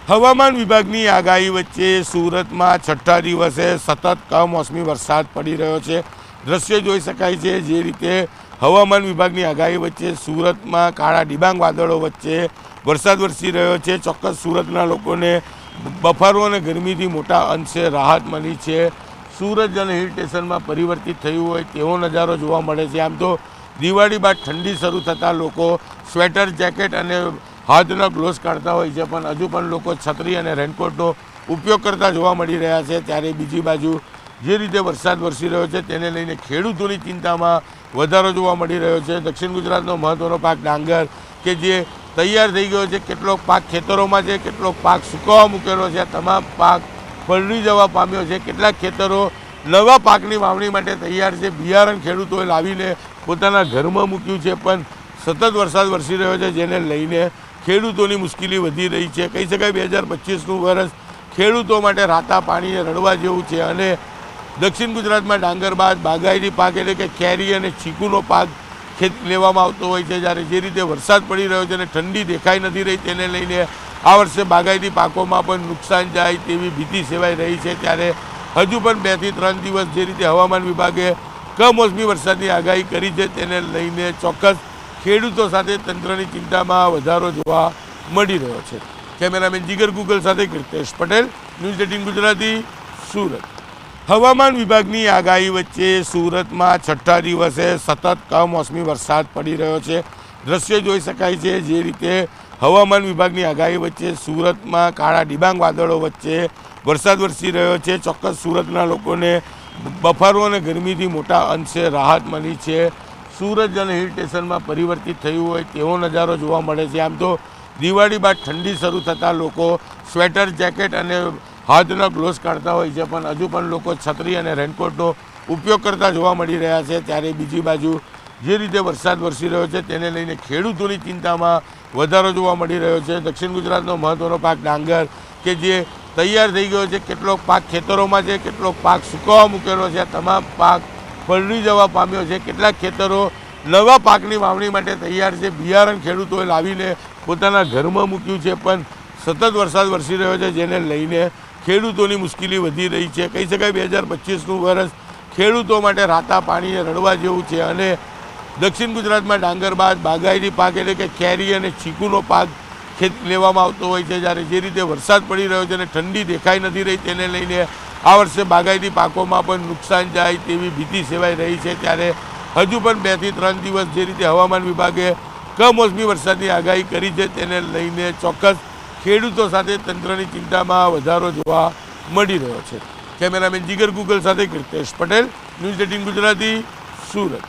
હવામાન વિભાગની આગાહી વચ્ચે સુરતમાં છઠ્ઠા દિવસે સતત કમોસમી વરસાદ પડી રહ્યો છે। દ્રશ્ય જોઈ શકાય છે જે રીતે હવામાન વિભાગની આગાહી વચ્ચે સુરતમાં કાળા ડિબાંગ વાદળો વચ્ચે વરસાદ વરસી રહ્યો છે। ચોક્કસ સુરતના લોકોને બફારો અને ગરમીથી મોટા અંશે રાહત મળી છે। સુરત અને હિલ સ્ટેશનમાં પરિવર્તિત થયું હોય તેવો નજારો જોવા મળે છે। આમ તો દિવાળી બાદ ઠંડી શરૂ થતાં લોકો સ્વેટર જેકેટ અને હાથના ગ્લોવ્સ કાઢતા હોય છે, પણ હજુ પણ લોકો છત્રી અને રેનકોટનો ઉપયોગ કરતા જોવા મળી રહ્યા છે। ત્યારે બીજી બાજુ જે રીતે વરસાદ વરસી રહ્યો છે તેને લઈને ખેડૂતોની ચિંતામાં વધારો જોવા મળી રહ્યો છે। દક્ષિણ ગુજરાતનો મહત્ત્વનો પાક ડાંગર કે જે તૈયાર થઈ ગયો છે, કેટલોક પાક ખેતરોમાં છે, કેટલોક પાક સુકાવા મૂકેલો છે, તમામ પાક પલળી જવા પામ્યો છે। કેટલાક ખેતરો નવા પાકની વાવણી માટે તૈયાર છે, બિયારણ ખેડૂતોએ લાવીને પોતાના ઘરમાં મૂક્યું છે, પણ સતત વરસાદ વરસી રહ્યો છે જેને લઈને ખેડૂતોની મુશ્કેલી વધી રહી છે। કહી શકાય 2025નું વર્ષ ખેડૂતો માટે રાતા પાણીએ રડવા જેવું છે અને દક્ષિણ ગુજરાતમાં ડાંગર બાદ બાગાયતી પાક એટલે કે કેરી અને ચીકુનો પાક લેવામાં આવતો હોય છે। જ્યારે જે રીતે વરસાદ પડી રહ્યો છે અને ઠંડી દેખાઈ નથી રહી તેને લઈને આ વર્ષે બાગાયતી પાકોમાં પણ નુકસાન જાય તેવી ભીતિ સેવાઈ રહી છે। ત્યારે હજુ પણ 2 થી 3 દિવસ જે રીતે હવામાન વિભાગે કમોસમી વરસાદની આગાહી કરી છે તેને લઈને ચોક્કસ ખેડૂતો સાથે તંત્રની ચિંતામાં વધારો જોવા મળી રહ્યો છે। કેમેરામેન જીગર ગુગલ સાથે કીર્તેશ પટેલ, ન્યૂઝ 18 ગુજરાતી, સુરત। હવામાન વિભાગની આગાહી વચ્ચે સુરતમાં છઠ્ઠા દિવસે સતત કમોસમી વરસાદ પડી રહ્યો છે। દ્રશ્ય જોઈ શકાય છે જે રીતે હવામાન વિભાગની આગાહી વચ્ચે સુરતમાં કાળા ડિબાંગ વાદળો વચ્ચે વરસાદ વરસી રહ્યો છે। ચોક્કસ સુરતના લોકોને બફારો અને ગરમીથી મોટા અંશે રાહત મળી છે। સુરત અને હિલ સ્ટેશનમાં પરિવર્તિત થયું હોય તેવો નજારો જોવા મળે છે। આમ તો દિવાળી બાદ ઠંડી શરૂ થતાં લોકો સ્વેટર જેકેટ અને હાથના ગ્લોવ્સ કાઢતા હોય છે, પણ હજુ પણ લોકો છત્રી અને રેનકોટનો ઉપયોગ કરતા જોવા મળી રહ્યા છે। ત્યારે બીજી બાજુ જે રીતે વરસાદ વરસી રહ્યો છે તેને લઈને ખેડૂતોની ચિંતામાં વધારો જોવા મળી રહ્યો છે। દક્ષિણ ગુજરાતનો મહત્ત્વનો પાક ડાંગર કે જે તૈયાર થઈ ગયો છે, કેટલોક પાક ખેતરોમાં છે, કેટલોક પાક સુકાવા મૂકેલો છે, તમામ પાક પલળી જવા પામ્યો છે। કેટલાક ખેતરો નવા પાકની વાવણી માટે તૈયાર છે, બિયારણ ખેડૂતોએ લાવીને પોતાના ઘરમાં મૂક્યું છે, પણ સતત વરસાદ વરસી રહ્યો છે જેને લઈને ખેડૂતોની મુશ્કેલી વધી રહી છે। કહી શકાય 2025નું વર્ષ ખેડૂતો માટે રાતા પાણીએ રડવા જેવું છે અને દક્ષિણ ગુજરાતમાં ડાંગર બાદ બાગાયતી પાક એટલે કે કેરી અને ચીકુનો પાક લેવામાં આવતો હોય છે। જ્યારે જે રીતે વરસાદ પડી રહ્યો છે અને ઠંડી દેખાઈ નથી રહી તેને લઈને આ વર્ષે બાગાયતી પાકોમાં પણ નુકસાન જાય તેવી ભીતિ સેવાઈ રહી છે। ત્યારે હજુ પણ 2 થી 3 દિવસ જે રીતે હવામાન વિભાગે કમોસમી વરસાદની આગાહી કરી છે તેને લઈને ચોક્કસ ખેડૂતો સાથે તંત્રની ચિંતામાં વધારો જોવા મળી રહ્યો છે। કેમેરામેન જીગર ગુગલ સાથે કીર્તેશ પટેલ, ન્યૂઝ 18 ગુજરાતી, સુરત।